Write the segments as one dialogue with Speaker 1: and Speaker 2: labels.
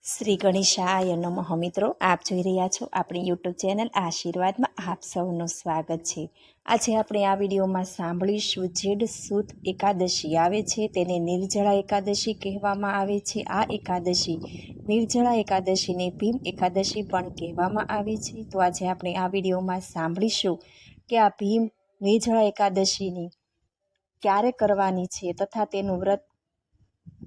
Speaker 1: શ્રી ગણેશાય નમઃ મિત્રો, આપ જોઈ રહ્યા છો આપણી યુટ્યુબ ચેનલ આશીર્વાદમાં આપ સૌનું સ્વાગત છે। આજે આપણે આ વિડીયોમાં સાંભળીશું જેઠ સુદ એકાદશી આવે છે તેને નિર્જળા એકાદશી કહેવામાં આવે છે। આ એકાદશી નિર્જળા એકાદશીને ભીમ એકાદશી પણ કહેવામાં આવે છે। તો આજે આપણે આ વિડીયોમાં સાંભળીશું કે આ ભીમ નિર્જળા એકાદશીની ક્યારે કરવાની છે તથા તેનું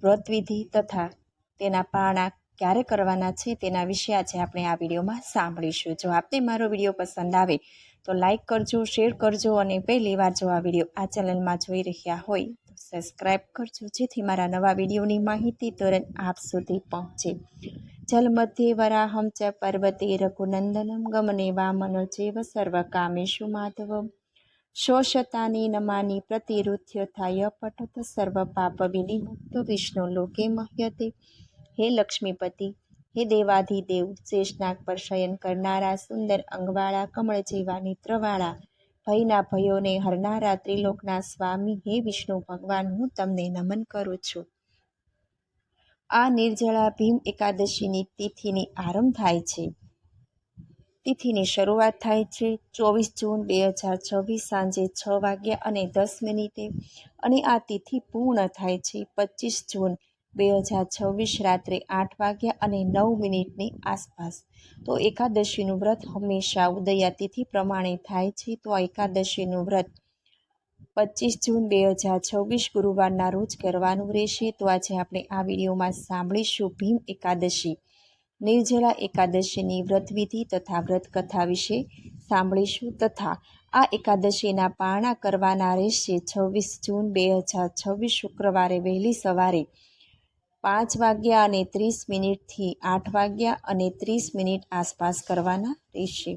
Speaker 1: વ્રતવિધિ તથા તેના પારણા ક્યારે કરવાના છે તેના વિશે આજે આપણે આ વિડીયોમાં સાંભળીશું। જો આપને મારો વિડીયો પસંદ આવે તો લાઈક કરજો, શેર કરજો અને પહેલી વાર જો આ વિડીયો આ ચેનલમાં જોઈ રહ્યા હોય તો સબસ્ક્રાઈબ કરજો, જેથી મારા નવા વિડીયોની માહિતી તુરંત આપ સુધી પહોંચે। જલ મધ્યે વરાહમ ચ પર્વતે રઘુનંદનમ ગમને વામન ચેવ સર્વ કામેશુ માધવમ શોષતાની નમાની પ્રતિરુધ્ય થાય પઠત સર્વ પાપ વિનિમુક્ત વિષ્ણુ લોકે મહ્યતે। હે લક્ષ્મીપતિ, હે દેવાધિદેવ, શેષનાગ પર શયન કરનારા, સુંદર અંગવાળા, કમળ જેવા નેત્રવાળા, ભયના ભયોને હરનારા, ત્રિલોકના સ્વામી હે વિષ્ણુ ભગવાન, હું તમને નમન કરું છું। આ નિર્જળા ભીમ એકાદશીની તિથિની આરંભ થાય છે। તિથિની શરૂઆત થાય છે 24 જૂન 2026 સાંજે 6:10 અને આ તિથિ પૂર્ણ થાય છે 25 જૂન 2026 રાત્રે 8:09 આસપાસ। તો એકાદશીનું વ્રત હંમેશા ઉદયા તિથિ પ્રમાણે થાય છે। તો આ એકાદશીનું વ્રત 25 જૂન 2026 ગુરુવારના રોજ કરવાનું રહેશે। તો આજે આપણે આ વિડીયોમાં સાંભળીશું ભીમ એકાદશી નિર્જળા એકાદશીની વ્રતવિધિ તથા વ્રતકથા વિશે સાંભળીશું તથા આ એકાદશીના પારણા કરવાના રહેશે 26 જૂન 2026 શુક્રવારે વહેલી સવારે 5:30 થી 8:30 આસપાસ કરવાના રહેશે।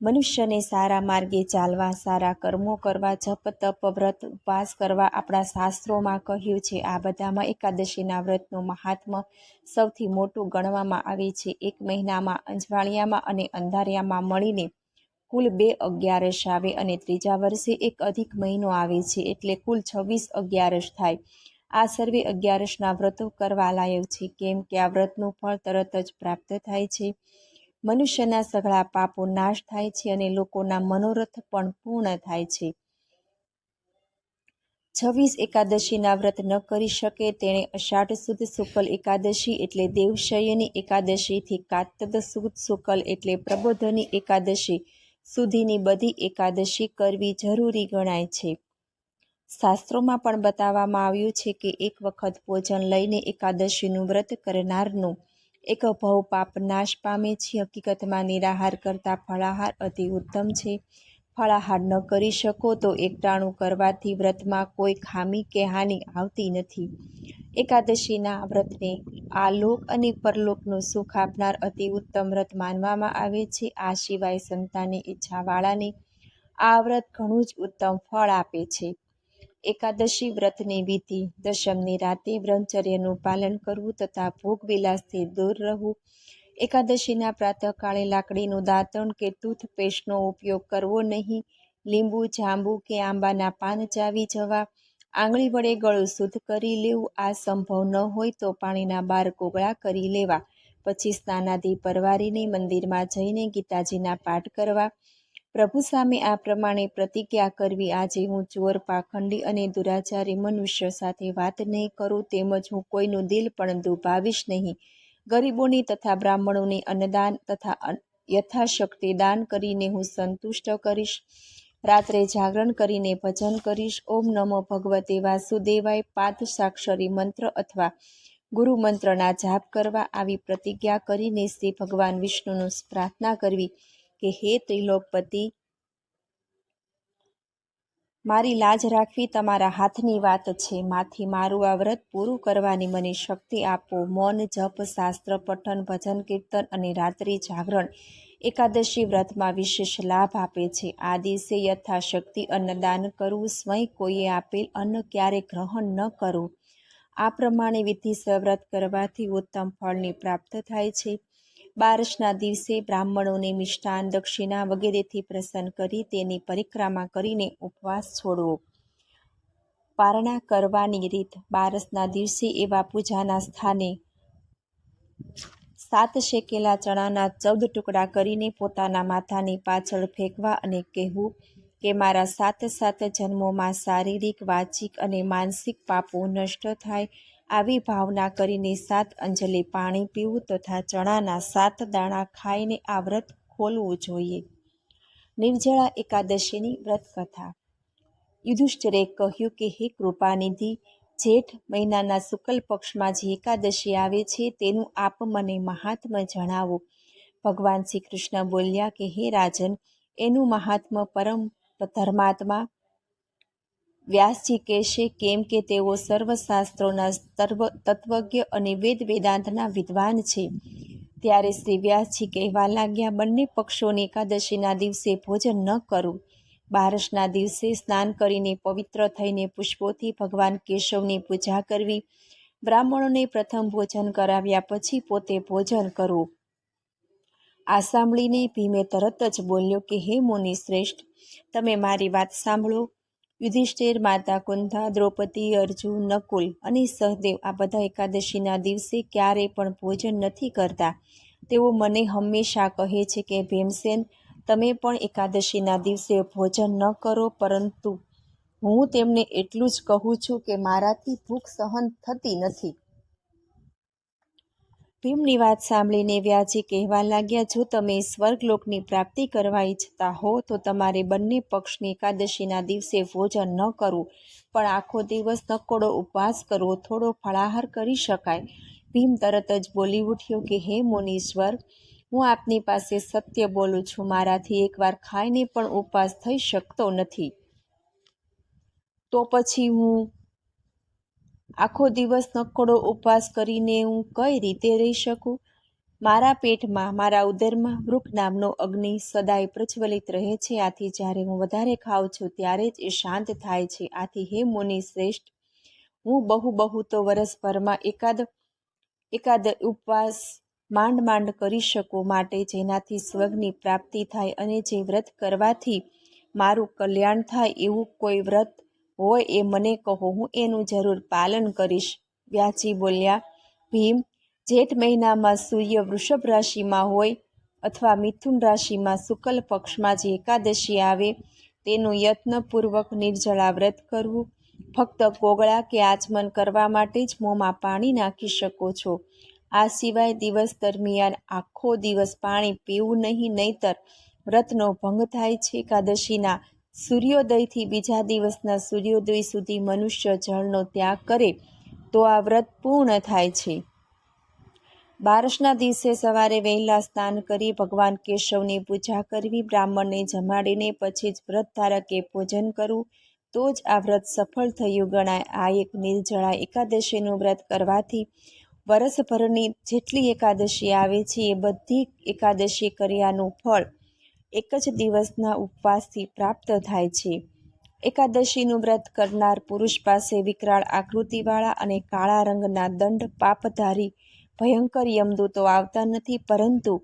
Speaker 1: મનુષ્યને સારા માર્ગે ચાલવા, સારા કર્મો કરવા, જપ તપ વ્રત ઉપવાસ કરવા આપણા શાસ્ત્રોમાં કહ્યું છે। આ બધામાં એકાદશીના વ્રતનું મહાત્મ્ય સૌથી મોટું ગણવામાં આવે છે। એક મહિનામાં અંજવાળિયામાં અને અંધારિયામાં મળીને કુલ 2 અગિયારસ આવે અને ત્રીજા વર્ષે એક અધિક મહિનો આવે છે, એટલે કુલ 26 અગિયારસ થાય। આ સર્વે અગિયારસના વ્રતો કરવા લાયક છે, કેમ કે આ વ્રતનું ફળ તરત જ પ્રાપ્ત થાય છે। મનુષ્યના સઘળા પાપો નાશ થાય છે અને લોકોના મનોરથ પણ પૂર્ણ થાય છે। 26 એકાદશીના વ્રત ન કરી શકે તેણે અષાઢ સુદ શુક્લ એકાદશી એટલે દેવશયની એકાદશીથી કાત્તદ સુદ શુક્લ એટલે પ્રબોધની એકાદશી સુધીની બધી એકાદશી કરવી જરૂરી ગણાય છે। શાસ્ત્રોમાં પણ બતાવવામાં આવ્યું છે કે એક વખત ભોજન લઈને એકાદશીનું વ્રત કરનારનું એક ભવ પાપ નાશ પામે છે। હકીકતમાં નિરાહાર કરતાં ફળાહાર અતિ ઉત્તમ છે। ફળાહાર ન કરી શકો તો એકટાણું કરવાથી વ્રતમાં કોઈ ખામી કે હાનિ આવતી નથી। એકાદશીના વ્રતને આ લોક અને પરલોકનું સુખ આપનાર અતિ ઉત્તમ વ્રત માનવામાં આવે છે। આ સિવાય સંતાનની ઈચ્છાવાળાને આ વ્રત ઘણું જ ઉત્તમ ફળ આપે છે। એકાદશી વ્રતની વિધિ: દશમની રાતે બ્રહ્મચર્યનું પાલન કરવું તથા ભોગવિલાસથી દૂર રહેવું। એકાદશીના પ્રાતઃકાળે લાકડીનું દાંતણ કે ટૂથપેસ્ટનો ઉપયોગ કરવો નહીં। લીંબુ, જાંબુ કે આંબાના પાન ચાવી જવા। આંગળી વડે ગળું શુદ્ધ કરી લેવું। આ સંભવ ન હોય તો પાણીના 12 કોગળા કરી લેવા। પછી સ્નાનાદિ પરવારીને મંદિરમાં જઈને ગીતાજીના પાઠ કરવા। પ્રભુ સામે આ પ્રમાણે પ્રતિજ્ઞા કરવી: આજે હું ચોર, પાખંડી અને દુરાચારી મનુષ્ય સાથે વાત નહીં કરું, તેમજ હું કોઈનું દિલ પણ દુભાવીશ નહીં। ગરીબોની તથા બ્રાહ્મણોને અન્નદાન તથા યથાશક્તિ દાન કરીને હું સંતુષ્ટ કરીશ। રાત્રે જાગરણ કરીને ભજન કરીશ। ઓમ નમો ભગવતે વાસુદેવાય પાંચસાક્ષરી મંત્ર અથવા ગુરુ મંત્રના જાપ કરવા। આવી પ્રતિજ્ઞા કરીને શ્રી ભગવાન વિષ્ણુનું પ્રાર્થના કરવી કે હે ત્રિલોકપતિ, મારી લાજ રાખવી તમારા હાથની વાત છે। માથી મારું આ વ્રત પૂરું કરવાની મને શક્તિ આપો। મૌન, જપ, શાસ્ત્ર પઠન, ભજન કીર્તન અને રાત્રિ જાગરણ એકાદશી વ્રતમાં વિશેષ લાભ આપે છે। આ દિવસે યથાશક્તિ અન્નદાન કરવું। સ્વયં કોઈએ આપેલ અન્ન ક્યારેય ગ્રહણ ન કરવું। આ પ્રમાણે વિધિસર વ્રત કરવાથી ઉત્તમ ફળની પ્રાપ્ત થાય છે। બારસના દિવસે બ્રાહ્મણોને મિષ્ટાન, દક્ષિણા વગેરેથી પ્રસન્ન કરી તેની પરિક્રમા કરીને ઉપવાસ છોડવો। પારણા કરવાની રીત: બારસના દિવસે એવા પૂજાના સ્થાને 7 શેકેલા ચણાના 14 ટુકડા કરીને પોતાના માથાની પાછળ ફેંકવા અને કહેવું કે મારા 7 જન્મોમાં શારીરિક, વાચિક અને માનસિક પાપો નષ્ટ થાય, આવી ભાવના કરીને 7 અંજલિ પાણી પીવું તથા ચણાના 7 દાણા ખાઈને આ વ્રત ખોલવું જોઈએ. નિર્જળા એકાદશીની વ્રત કથા. યુધિષ્ઠિરે કહ્યું કે હે કૃપાનિધિ, જેઠ મહિનાના શુક્લ પક્ષમાં જે એકાદશી આવે છે તેનું આપ મને મહાત્મ્ય જણાવો. ભગવાન શ્રી કૃષ્ણ બોલ્યા કે હે રાજન, એનું મહાત્મ્ય પરમ ધર્માત્મા વ્યાસજી કહેશે, કેમ કે તેઓ સર્વશાસ્ત્રોના તત્વજ્ઞ અને વેદાંતના વિદ્વાન છે. ત્યારે શ્રી વ્યાસજી કહેવા લાગ્યા, બંને પક્ષોની એકાદશીના દિવસે ભોજન ન કરવું. બારસના દિવસે સ્નાન કરીને પવિત્ર થઈને પુષ્પોથી ભગવાન કેશવની પૂજા કરવી. બ્રાહ્મણોને પ્રથમ ભોજન કરાવ્યા પછી પોતે ભોજન કરવું. આ સાંભળીને ભીમે તરત જ બોલ્યો કે હે મુનિ શ્રેષ્ઠ, તમે મારી વાત સાંભળો. યુધિષ્ઠિર, માતા કુંતા, દ્રૌપદી, અર્જુન, નકુલ અને સહદેવ આ બધા એકાદશીના દિવસે ક્યારેય પણ ભોજન નથી કરતા. તેઓ મને હંમેશા કહે છે કે ભીમસેન, તમે પણ એકાદશીના દિવસે ભોજન ન કરો, પરંતુ હું તેમને એટલું જ કહું છું કે મારાથી ભૂખ સહન થતી નથી. ભીમની વાત સાંભળીને વ્યાસજી કહેવા લાગ્યા, જો તમે સ્વર્ગલોકની પ્રાપ્તિ કરવા ઈચ્છતા હો તો તમારે બંને પક્ષની એકાદશીના દિવસે ભોજન ન કરવું, પણ આખો દિવસ નકોડો ઉપવાસ કરવો, થોડો ફળાહાર કરી શકાય. ભીમ તરત જ બોલી ઉઠ્યો કે હે મુનીશ્વર, હું આપની પાસે સત્ય બોલું છું, મારાથી એકવાર ખાઈને પણ ઉપવાસ થઈ શકતો નથી. તો પછી હું આખો દિવસ નકોડો ઉપવાસ કરીને હું કઈ રીતે રહી શકું? મારા પેટમાં, મારા ઉદરમાં વૃક નામનો અગ્નિ સદાય પ્રજ્વલિત રહે છે. આથી જ્યારે હું વધારે ખાઉં છું ત્યારે જ એ શાંત થાય છે. આથી હે મુનિ શ્રેષ્ઠ, હું બહુ તો વર્ષભરમાં એકાદ ઉપવાસ માંડ કરી શકું. માટે જેનાથી સ્વર્ગની પ્રાપ્તિ થાય અને જે વ્રત કરવાથી મારું કલ્યાણ થાય એવું કોઈ વ્રત હોય એ મને કહો, હું એનું જરૂર પાલન કરીશ. વ્યાસજી બોલ્યા, ભીમ, જેઠ મહિનામાં સૂર્ય વૃષભ રાશિમાં હોય અથવા મિથુન રાશિમાં શુક્લ પક્ષમાં જે એકાદશી આવે તેનું યત્નપૂર્વક નિર્જળા વ્રત કરવું. ફક્ત કોગળા કે આચમન કરવા માટે જ મોંમાં પાણી નાખી શકો છો. આ સિવાય દિવસ દરમિયાન આખો દિવસ પાણી પીવું નહીં, નહીતર વ્રતનો ભંગ થાય છે. એકાદશીના સૂર્યોદયથી બીજા દિવસના સૂર્યોદય સુધી મનુષ્ય જળનો ત્યાગ કરે તો આ વ્રત પૂર્ણ થાય છે. બારસના દિવસે સવારે વહેલા સ્નાન કરી ભગવાન કેશવની પૂજા કરવી. બ્રાહ્મણને જમાડીને પછી જ વ્રત ધારકે ભોજન કરવું, તો જ આ વ્રત સફળ થયું ગણાય. આ એક નિર્જળા એકાદશીનું વ્રત કરવાથી વર્ષભરની જેટલી એકાદશી આવે છે એ બધી એકાદશી કર્યાનું ફળ એક જ દિવસના ઉપવાસથી પ્રાપ્ત થાય છે. એકાદશીનું વ્રત કરનાર પુરુષ પાસે વિકરાળ આકૃતિવાળા અને કાળા રંગના દંડ પાપધારી ભયંકર યમદૂતો આવતા નથી, પરંતુ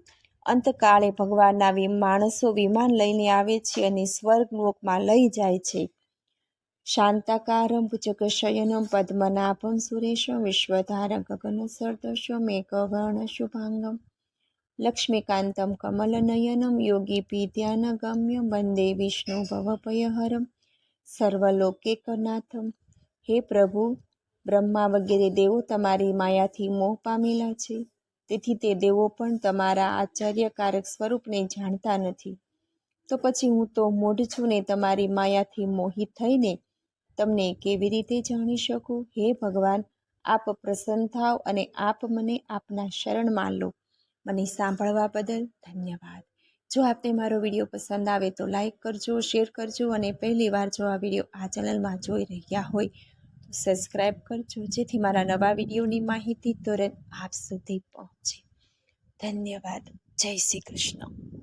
Speaker 1: અંતકાળે ભગવાનના માણસો વિમાન લઈને આવે છે અને સ્વર્ગલોકમાં લઈ જાય છે. શાંતાકારમ ભુજગશયનમ પદ્મનાભમ સુરેશમ વિશ્વધારં ગગનસદૃશમ મેઘવર્ણ શુભાંગમ લક્ષ્મીકાંતમ કમલનયનમ યોગીભી ધ્યાનગમ્યમ વંદે વિષ્ણુ ભવભયહરમ સર્વલોકૈકનાથમ. હે પ્રભુ, બ્રહ્મા વગેરે દેવો તમારી માયાથી મોહ પામેલા છે, તેથી તે દેવો પણ તમારા આશ્ચર્યકારક સ્વરૂપને જાણતા નથી. તો પછી હું તો મૂઢ છું ને તમારી માયાથી મોહિત થઈને તમને કેવી રીતે જાણી શકું? હે ભગવાન, આપ પ્રસન્ન થાવ અને આપ મને આપના શરણમાં લો. મને સાંભળવા બદલ ધન્યવાદ. જો આપને મારો વિડીયો પસંદ આવે તો લાઈક કરજો, શેર કરજો અને પહેલી વાર જો આ વિડીયો આ ચેનલમાં જોઈ રહ્યા હોય તો સબસ્ક્રાઈબ કરજો, જેથી મારા નવા વિડીયોની માહિતી તુરંત આપ સુધી પહોંચે. ધન્યવાદ. જય શ્રી કૃષ્ણ.